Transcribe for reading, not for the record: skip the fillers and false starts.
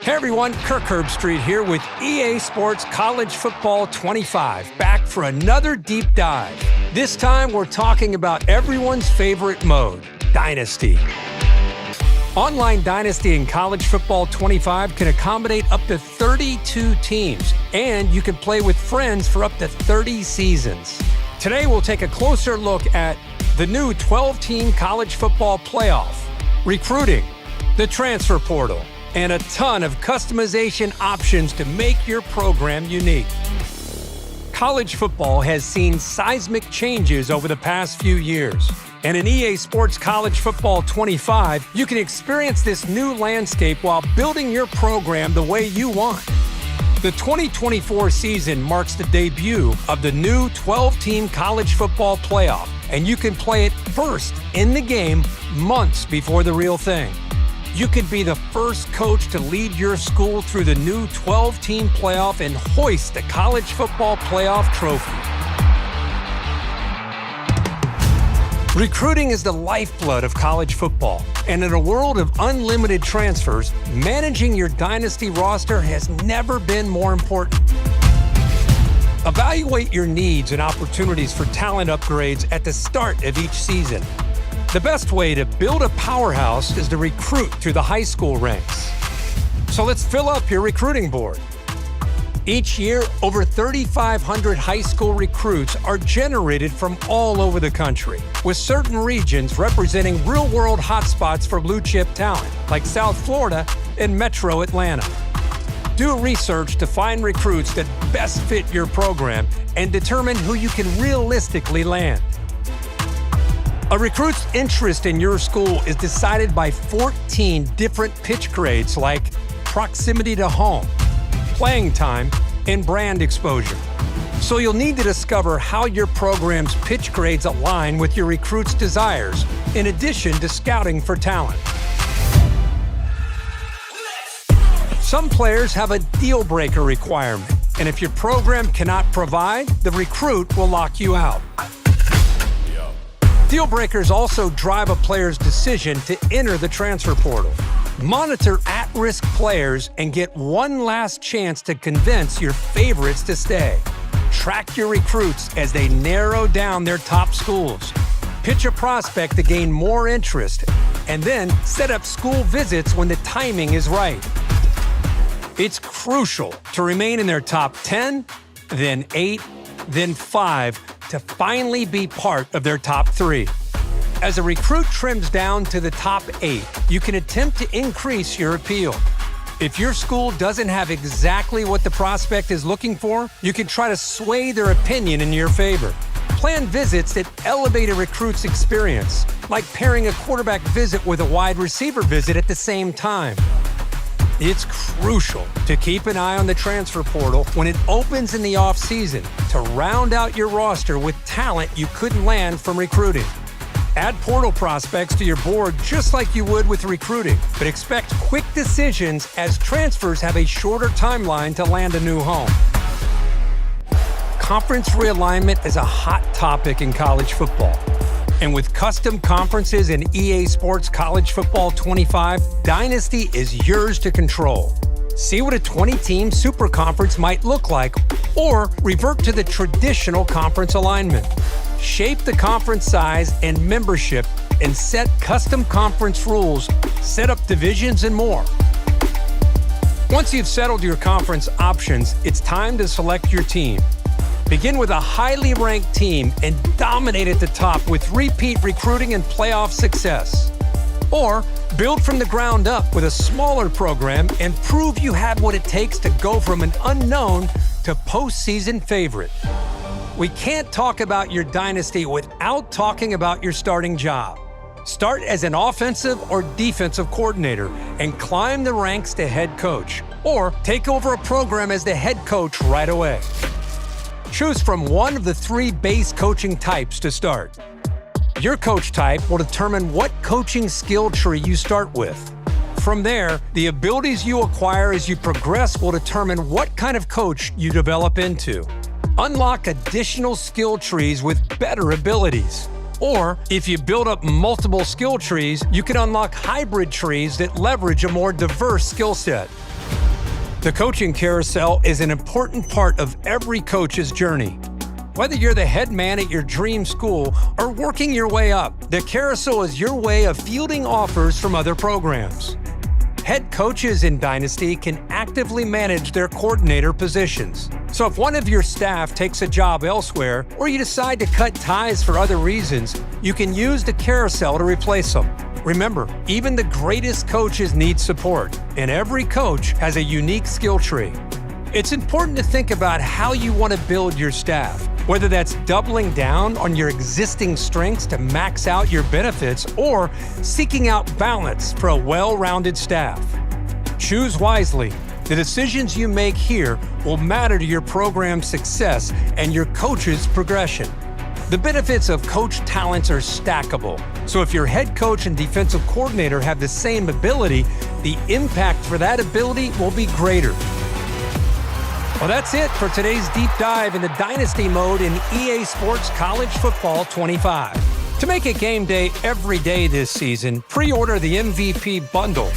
Hey everyone, Kirk Herbstreit here with EA Sports College Football 25, back for another deep dive. This time we're talking about everyone's favorite mode, Dynasty. Online Dynasty in College Football 25 can accommodate up to 32 teams, and you can play with friends for up to 30 seasons. Today we'll take a closer look at the new 12-team college football playoff, recruiting, the transfer portal, and a ton of customization options to make your program unique. College football has seen seismic changes over the past few years. And in EA Sports College Football 25, you can experience this new landscape while building your program the way you want. The 2024 season marks the debut of the new 12-team college football playoff, and you can play it first in the game months before the real thing. You could be the first coach to lead your school through the new 12-team playoff and hoist the college football playoff trophy. Recruiting is the lifeblood of college football, and in a world of unlimited transfers, managing your dynasty roster has never been more important. Evaluate your needs and opportunities for talent upgrades at the start of each season. The best way to build a powerhouse is to recruit through the high school ranks. So let's fill up your recruiting board. Each year, over 3,500 high school recruits are generated from all over the country, with certain regions representing real-world hotspots for blue-chip talent, like South Florida and Metro Atlanta. Do research to find recruits that best fit your program and determine who you can realistically land. A recruit's interest in your school is decided by 14 different pitch grades like proximity to home, playing time, and brand exposure. So you'll need to discover how your program's pitch grades align with your recruit's desires, in addition to scouting for talent. Some players have a deal breaker requirement, and if your program cannot provide, the recruit will lock you out. Deal breakers also drive a player's decision to enter the transfer portal. Monitor at-risk players and get one last chance to convince your favorites to stay. Track your recruits as they narrow down their top schools. Pitch a prospect to gain more interest, and then set up school visits when the timing is right. It's crucial to remain in their top 10, then 8, then 5, to finally be part of their top 3. As a recruit trims down to the top 8, you can attempt to increase your appeal. If your school doesn't have exactly what the prospect is looking for, you can try to sway their opinion in your favor. Plan visits that elevate a recruit's experience, like pairing a quarterback visit with a wide receiver visit at the same time. It's crucial to keep an eye on the transfer portal when it opens in the off-season to round out your roster with talent you couldn't land from recruiting. Add portal prospects to your board just like you would with recruiting, but expect quick decisions as transfers have a shorter timeline to land a new home. Conference realignment is a hot topic in college football. And with custom conferences in EA Sports College Football 25, Dynasty is yours to control. See what a 20-team super conference might look like, or revert to the traditional conference alignment. Shape the conference size and membership and set custom conference rules, set up divisions, and more. Once you've settled your conference options, it's time to select your team. Begin with a highly ranked team and dominate at the top with repeat recruiting and playoff success. Or build from the ground up with a smaller program and prove you have what it takes to go from an unknown to postseason favorite. We can't talk about your dynasty without talking about your starting job. Start as an offensive or defensive coordinator and climb the ranks to head coach, or take over a program as the head coach right away. Choose from one of the 3 base coaching types to start. Your coach type will determine what coaching skill tree you start with. From there, the abilities you acquire as you progress will determine what kind of coach you develop into. Unlock additional skill trees with better abilities. Or, if you build up multiple skill trees, you can unlock hybrid trees that leverage a more diverse skill set. The coaching carousel is an important part of every coach's journey. Whether you're the head man at your dream school or working your way up, the carousel is your way of fielding offers from other programs. Head coaches in Dynasty can actively manage their coordinator positions. So if one of your staff takes a job elsewhere or you decide to cut ties for other reasons, you can use the carousel to replace them. Remember, even the greatest coaches need support, and every coach has a unique skill tree. It's important to think about how you want to build your staff, whether that's doubling down on your existing strengths to max out your benefits or seeking out balance for a well-rounded staff. Choose wisely. The decisions you make here will matter to your program's success and your coach's progression. The benefits of coach talents are stackable, so if your head coach and defensive coordinator have the same ability, the impact for that ability will be greater. Well, that's it for today's deep dive into Dynasty mode in EA Sports College Football 25. To make it game day every day this season, pre-order the MVP bundle.